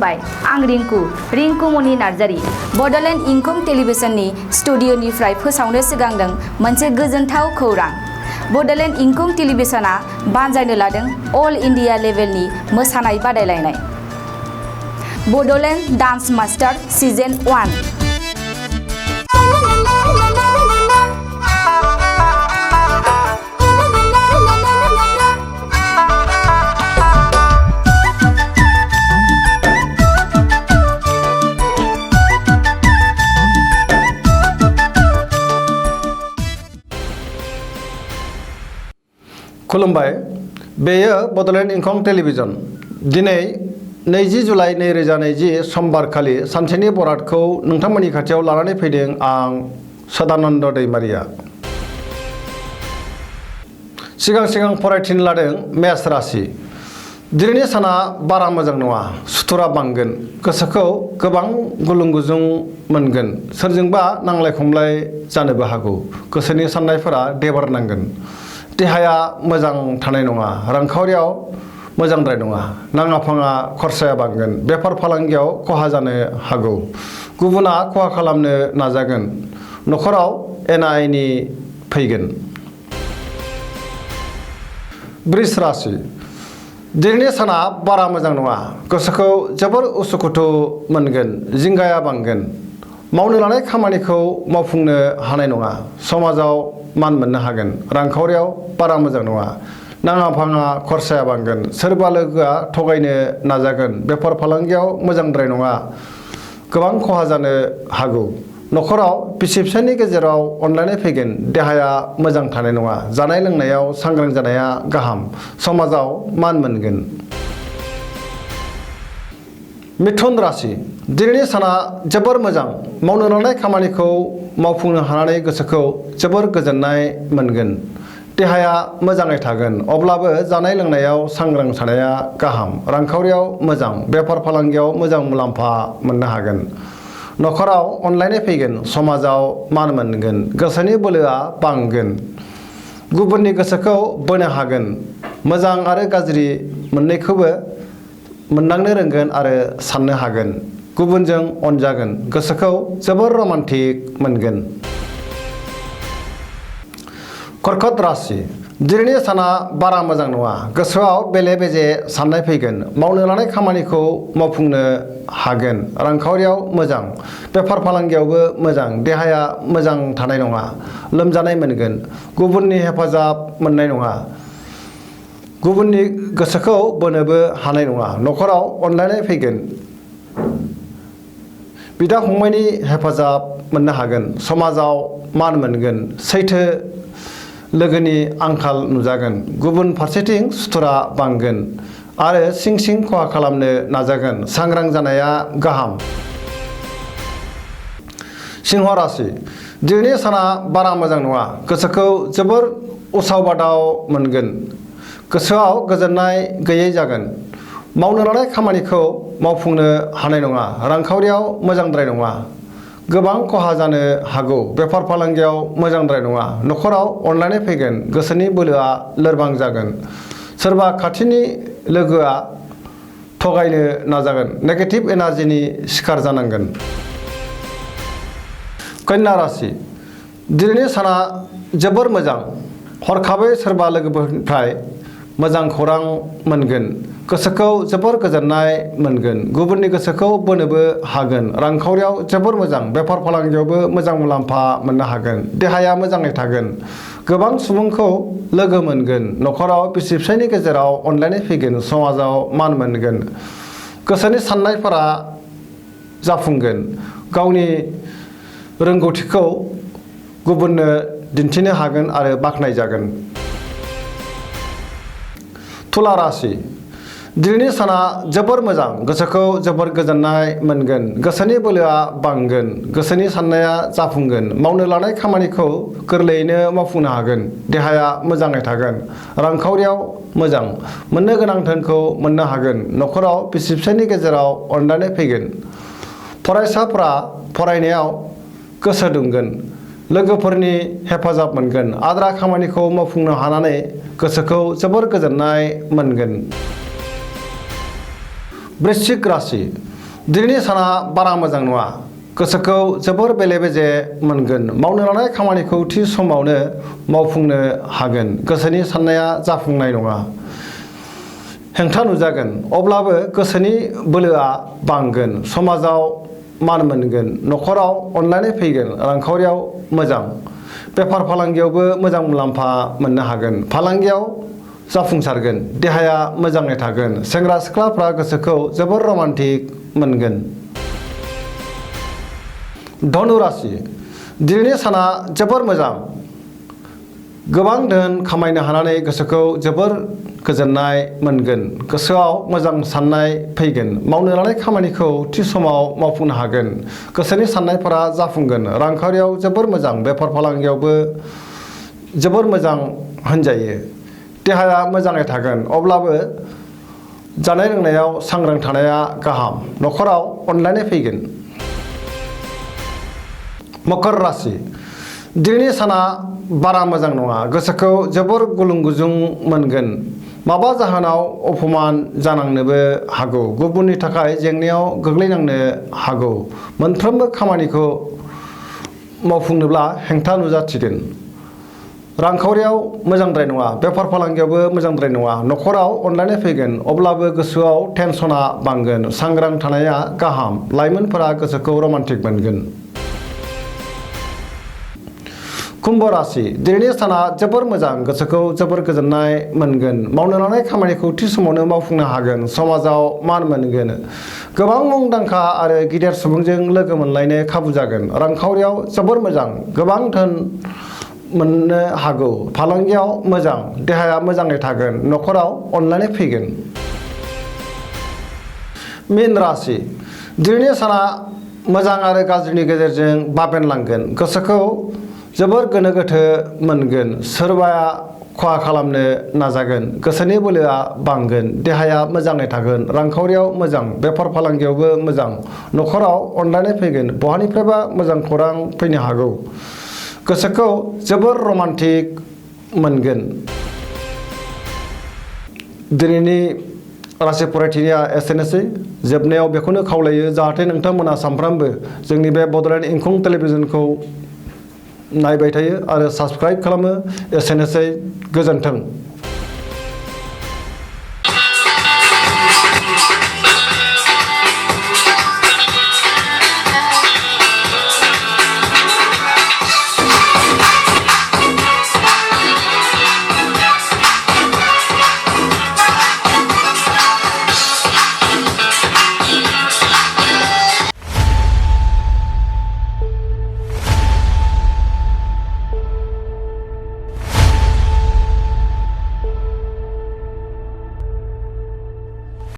खुलुमबाय आं रिंकु मनि नार्जारी बड'लेण्ड इंखं टेलिभिजननि स्टुडिअ'निफ्राय फोसावनो सिगांदों मोनसे गोजोनथाव खौरां। बड'लेण्ड इंखं टेलिभिजनआ बानजायनो लादों अल इन्डिया लेभेलनि मोसानाय बादायलायनाय बड'लेण्ड डान्स मास्टार सिजन 1। खुलुमबाय बेयो बड'लेण्ड इंखं टेलिभिजन दिनै 20 जुलाइ 2020 समबार खालि सानसेनि बरादखौ नोंथांमोननि खाथियाव लानानै फैदों आं सदानन्द दैमारिया। सिगां फरायथिनो लादों मेष राशि। दिनैनि साना बारा मोजां नङा, सुथुरा बांगोन, गोसोखौ गोबां गुलुं गुजुं मोनगोन, सोरजोंबा नांलाय खमलाय जानोबो हागौ, गोसोनि साननायफोरा देबार नांगोन, देहाया मोजां थानाय नङा, रांखावरियाव मोजांद्राय नङा, नाङा फाङा खरसाया बांगोन, बेफार फालांगियाव खहा जानो हागौ, गुबुना खहा खालामनो नाजागोन, न'खराव एना एनि फैगोन। बृष राशि। दिनैनि साना बारा मोजां नङा, गोसोखौ जोबोर उसुखुथु मोनगोन, जिंगाया बांगोन, मावनो लानाय खामानिखौ मावफुंनो हानाय नङा, समाजाव मान मोननो हागोन, रांखावरियाव बारा मोजां नङा, नाङा फाङा खरसाया बांगोन, सोरबा लोगोआ थगायनो नाजागोन, बेफार फालांगियाव मोजांद्राय नङा, गोबां खहा जानो हागौ, न'खराव बिसि फिसायनि गेजेराव अनलायनाय फैगोन, देहाया मोजां थानाय नङा, जानाय लोंनायाव सांग्रां जानाया गाहाम, समाजाव मान मोनगोन। मिथुन राशि। दिनैनि साना जोबोर मोजां, मावनो लानाय खामानिखौ मावफुंनो हानानै गोसोखौ जोबोर गोजोननाय मोनगोन, देहाया मोजाङै थागोन, अब्लाबो जानाय लोंनायाव सांग्रां थानाया गाहाम, रांखावरियाव मोजां, बेफार फालांगियाव मोजां मुलाम्फा मोननो हागोन, न'खराव अनलायनाय फैगोन, समाजाव मान मोनगोन, गोसोनि बोलोआ बांगोन, गुबुननि गोसोखौ बोनो हागोन, मोजां आरो गाज्रि मोननैखौबो मोनदांनो रोंगोन आरो साननो हागोन, गुबुनजों अनजागोन, गोसोखौ जोबोर रमान्टिक मोनगोन। कर्कट राशि। दिनैनि साना बारा मोजां नङा, गोसोआव बेले बेजे साननाय फैगोन, मावनो लानाय खामानिखौ मावफुंनो हागोन, रांखावरियाव मोजां, बेफार फालांगियावबो मोजां, देहाया मोजां थानाय नङा, लोमजानाय मोनगोन, गुबुननि हेफाजाब मोननाय नङा, गुबुननि गोसोखौ बोनोबो हानाय नङा, न'खराव अनलायनाय फैगोन, बिदा फंबायनि हेफाजाब मोननो हागोन, समाजाव मान मोनगोन, सैथो लोगोनि आंखाल नुजागोन, गुबुन फारसेथिं सुथुरा बांगोन आरो सिं खहा खालामनो नाजागोन, सांग्रां जानाया गाहाम। सिंह राशि। दिनैनि साना बारा मोजां नङा, गोसोखौ जोबोर उसाव बादाव मोनगोन, गोसोआव गोजोननाय गैयै जागोन, मावनो लानाय खामानिखौ मावफुंनो हानाय नङा, रांखावरियाव मोजांद्राय नङा, गोबां खहा जानो हागौ, बेफार फालांगियाव मोजांद्राय नङा, न'खराव अनलायनाय फैगोन, गोसोनि बोलोआ लोरबां जागोन, सोरबा खाथिनि लोगोआ थगायनो नाजागोन, नेगेटिभ एनार्जिनि शिकार जानांगोन। कन्या राशि। दिनैनि साना जोबोर मोजां, हरखाबै सोरबा लोगोफोरनिफ्राय मोजां खौरां मोनगोन, गोसोखौ जोबोर गोजोननाय मोनगोन, गुबुननि गोसोखौ बोनोबो हागोन, रांखावरियाव जोबोर मोजां, बेफार फालांगियावबो मोजां मुलाम्फा मोननो हागोन, देहाया मोजाङै थागोन, गोबां सुबुंखौ लोगो मोनगोन, न'खराव बिसि फिसायनि गेजेराव अनलायनाय फैगोन, समाजाव मान मोनगोन, गोसोनि साननायफोरा जाफुंगोन, गावनि रोंगौथिखौ गुबुननो दिन्थिनो हागोन आरो बाख्नायजागोन। तुला राशि। दिनैनि साना जोबोर मोजां, गोसोखौ जोबोर गोजोननाय मोनगोन, गोसोनि बोलोआ बांगोन, गोसोनि साननाया जाफुंगोन, मावनो लानाय खामानिखौ गोरलैयैनो मावफुंनो हागोन, देहाया मोजाङै थागोन, रांखावरियाव मोजां, मोननो गोनां धोनखौ मोननो हागोन, न'खराव बिसि फिसायनि गेजेराव अनलायनाय फैगोन, फरायसाफोरा फरायनायाव गोसो दुंगोन, लोगोफोरनि हेफाजाब मोनगोन, आद्रा खामानिखौ मावफुंनो हानानै गोसोखौ जोबोर गोजोननाय मोनगोन। वृश्चिक राशि। दिनैनि साना बारा मोजां नङा गोसोखौ जोबोर बेले बेजे मोनगोन मावनो लानाय खामानिखौ थि समावनो मावफुंनो हागोन गोसोनि साननाया जाफुंनाय नङा हेंथा नुजागोन अब्लाबो गोसोनि बोलोआ बांगोन समाजाव मान मोनगोन न'खराव अनलायनाय फैगोन रांखावरियाव मोजां बेफार फालांगियावबो मोजां मुलाम्फा मोननो हागोन फालांगियाव जाफुंसारगोन देहाया मोजाङै थागोन सेंग्रा सिख्लाफ्रा गोसोखौ जोबोर रमान्टिक मोनगोन धनु राशि दिनैनि साना जोबोर मोजां गोबां धोन खामायनो हानानै गोसोखौ जोबोर गोजोननाय मोनगोन गोसोआव मोजां साननाय फैगोन मावनो लानाय खामानिखौ थि समाव मावफुंनो हागोन गोसोनि साननायफोरा जाफुंगोन रांखावरियाव जोबोर मोजां बेफार फालांगियावबो जोबोर मोजां होनजायो देहाया मोजाङै थागोन अब्लाबो जानाय लोंनायाव सांग्रां थानाया गाहाम न'खराव अनलायनाय फैगोन मकर राशि दिनैनि साना बारा मोजां नङा गोसोखौ जोबोर गुलुं गुजुं मोनगोन माबा जाहोनाव अपमान जानांनोबो हागौ गुबुननि थाखाय जेंनायाव गोग्लैनांनो हागौ मोनफ्रोमबो खामानिखौ मावफुंनोब्ला हेंथा नुजाथिगोन रांखावरियाव मोजांद्राय नङा बेफार फालांगियावबो मोजांद्राय नङा न'खराव अनलायनाय फैगोन अब्लाबो गोसोआव टेनसना बांगोन सांग्रां थानाया गाहाम लाइमोनफोरा गोसोखौ रमान्टिक मोनगोन कुम्भ राशि दिनैनि साना जोबोर मोजां गोसोखौ जोबोर गोजोननाय मोनगोन मावनो लानाय खामानिखौ थि समावनो मावफुंनो हागोन समाजाव मान मोनगोन गोबां मुंदांखा आरो गिदिर सुबुंजों लोगो मोनलायनो खाबु जागोन रांखावरियाव जोबोर मोजां गोबां धोन मोननो हागौ फालांगियाव मोजां देहाया मोजाङै थागोन न'खराव अनलायनाय फैगोन मीन राशि दिनैनि साना मोजां आरो गाज्रिनि गेजेरजों बाबेनलांगोन गोसोखौ जोबोर गोनो गोथो मोनगोन सोरबाया खहा खालामनो नाजागोन गोसोनि बोलोआ बांगोन देहाया मोजाङै थागोन रांखावरियाव मोजां बेफार फालांगियावबो मोजां न'खराव अनलायनाय फैगोन बहानिफ्रायबा मोजां खौरां फैनो हागौ गोसोखौ जोबोर रमान्टिक मोनगोन दिनैनि राशि फरायथिनिया एसेनोसै जोबनायाव बेखौनो खावलायो जाहाथे नोंथांमोना सानफ्रामबो जोंनि बे बड'लेण्ड इंखं टेलिभिजनखौ नायबाय थायो आरो साबस्क्राइब खालामो एसेनोसै गोजोन्थों।